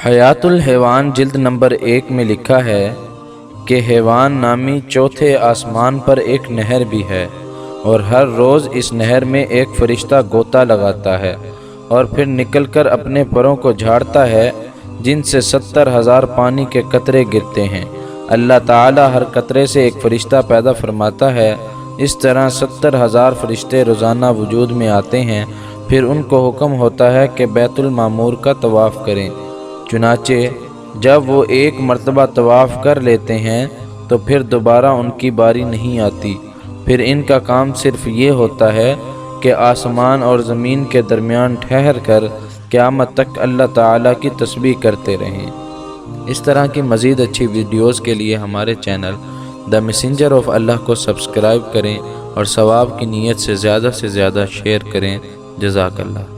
حیات الحیوان جلد نمبر 1 میں لکھا ہے کہ حیوان نامی چوتھے آسمان پر ایک نہر بھی ہے، اور ہر روز اس نہر میں ایک فرشتہ غوطہ لگاتا ہے اور پھر نکل کر اپنے پروں کو جھاڑتا ہے، جن سے 70,000 پانی کے قطرے گرتے ہیں۔ اللہ تعالیٰ ہر قطرے سے ایک فرشتہ پیدا فرماتا ہے۔ اس طرح 70,000 فرشتے روزانہ وجود میں آتے ہیں۔ پھر ان کو حکم ہوتا ہے کہ بیت المعمور کا طواف کریں۔ چنانچہ جب وہ ایک مرتبہ طواف کر لیتے ہیں تو پھر دوبارہ ان کی باری نہیں آتی۔ پھر ان کا کام صرف یہ ہوتا ہے کہ آسمان اور زمین کے درمیان ٹھہر کر قیامت تک اللہ تعالیٰ کی تسبیح کرتے رہیں۔ اس طرح کی مزید اچھی ویڈیوز کے لیے ہمارے چینل دا میسنجر آف اللہ کو سبسکرائب کریں اور ثواب کی نیت سے زیادہ شیئر کریں۔ جزاک اللہ۔